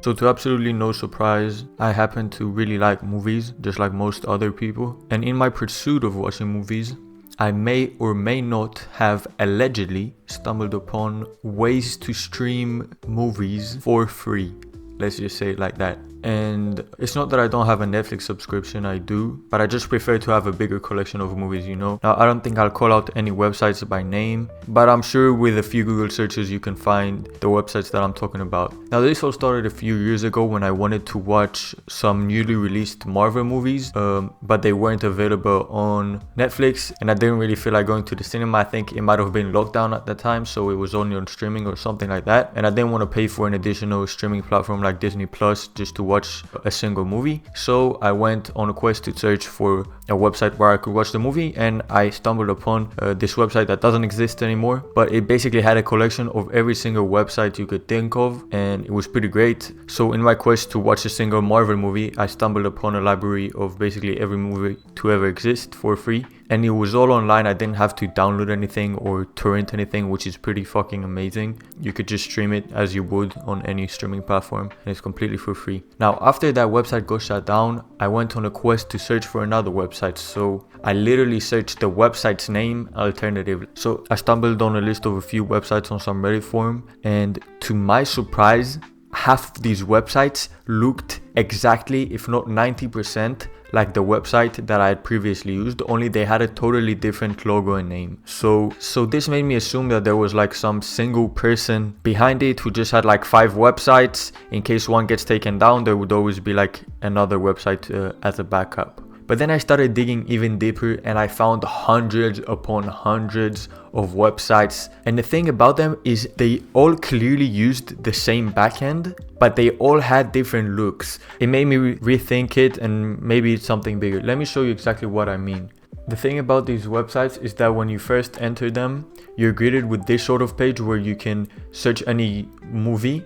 So to absolutely no surprise, I happen to really like movies, just like most other people. And in my pursuit of watching movies, I may or may not have allegedly stumbled upon ways to stream movies for free. Let's just say it like that. And it's not that I don't have a Netflix subscription, I do, but I just prefer to have a bigger collection of movies, you know. Now, I don't think I'll call out any websites by name, but I'm sure with a few Google searches you can find the websites that I'm talking about. Now, this all started a few years ago when I wanted to watch some newly released Marvel movies, but they weren't available on Netflix, and I didn't really feel like going to the cinema. I think it might have been lockdown at the time, so it was only on streaming or something like that, and I didn't want to pay for an additional streaming platform like Disney Plus just to watch a single movie. So I went on a quest to search for a website where I could watch the movie, and I stumbled upon this website that doesn't exist anymore, but it basically had a collection of every single website you could think of, and it was pretty great. So in my quest to watch a single Marvel movie, I stumbled upon a library of basically every movie to ever exist for free, and it was all online. I didn't have to download anything or torrent anything, which is pretty fucking amazing. You could just stream it as you would on any streaming platform, and it's completely for free. Now, after that website got shut down, I went on a quest to search for another website. So I literally searched the website's name alternatively. So I stumbled on a list of a few websites on some Reddit forum, and to my surprise, half of these websites looked exactly, if not 90%, like the website that I had previously used, only they had a totally different logo and name. So this made me assume that there was like some single person behind it who just had like 5 websites. In case one gets taken down, there would always be like another website as a backup. But then I started digging even deeper, and I found hundreds upon hundreds of websites. And the thing about them is they all clearly used the same backend, but they all had different looks. It made me rethink it, and maybe it's something bigger. Let me show you exactly what I mean. The thing about these websites is that when you first enter them, you're greeted with this sort of page where you can search any movie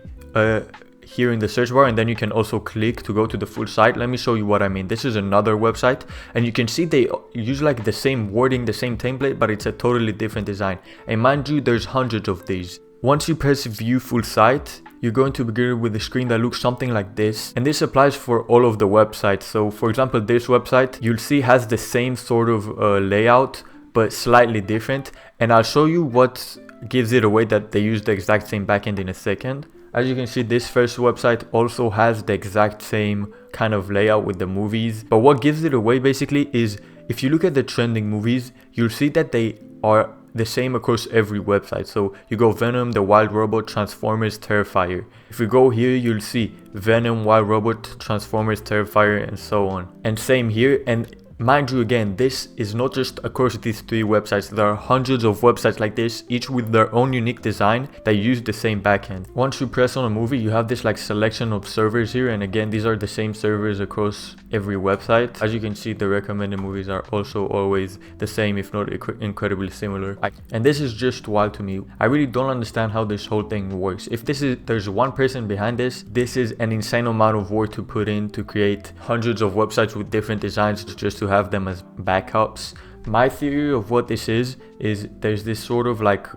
here in the search bar, and then you can also click to go to the full site. Let me show you what I mean. This is another website, and you can see they use like the same wording, the same template, but it's a totally different design. And mind you, there's hundreds of these. Once you press view full site, you're going to be greeted with a screen that looks something like this, and this applies for all of the websites. So for example, this website you'll see has the same sort of layout but slightly different, and I'll show you what gives it away that they use the exact same backend in a second. As you can see, this first website also has the exact same kind of layout with the movies, but what gives it away basically is if you look at the trending movies, you'll see that they are the same across every website. So you go Venom, The Wild Robot, Transformers, Terrifier. If you go here, you'll see Venom, Wild Robot, Transformers, Terrifier, and so on. And same here. And mind you, again, this is not just across these 3 websites. There are hundreds of websites like this, each with their own unique design that use the same backend. Once you press on a movie, you have this like selection of servers here, and again, these are the same servers across every website. As you can see, the recommended movies are also always the same, if not incredibly similar. And this is just wild to me. I really don't understand how this whole thing works. If there's one person behind this is an insane amount of work to put in to create hundreds of websites with different designs just to have them as backups. My theory of what this is there's this sort of like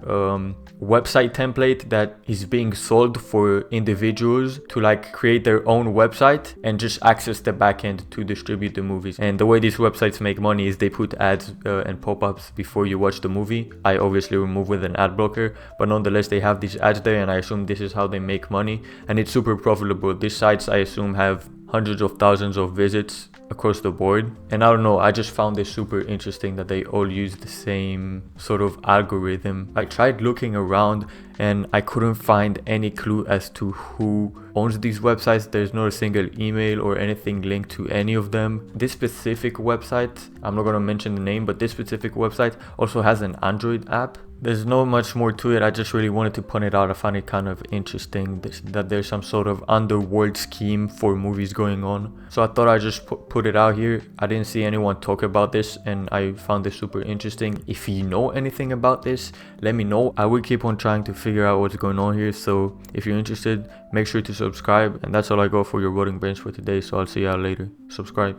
website template that is being sold for individuals to like create their own website and just access the backend to distribute the movies. And the way these websites make money is they put ads and pop-ups before you watch the movie. I obviously remove with an ad blocker, but nonetheless they have these ads there, and I assume this is how they make money, and it's super profitable. These sites, I assume, have hundreds of thousands of visits across the board. And I don't know, I just found this super interesting that they all use the same sort of algorithm. I tried looking around and I couldn't find any clue as to who owns these websites. There's not a single email or anything linked to any of them. This specific website, I'm not going to mention the name, but this specific website also has an Android app. There's not much more to it. I just really wanted to point it out. I find it kind of interesting that there's some sort of underworld scheme for movies going on. So I thought I'd just put it out here. I didn't see anyone talk about this, and I found this super interesting. If you know anything about this, let me know. I will keep on trying to figure out what's going on here. So if you're interested, make sure to subscribe. And that's all I got for your voting bench for today. So I'll see y'all later. Subscribe.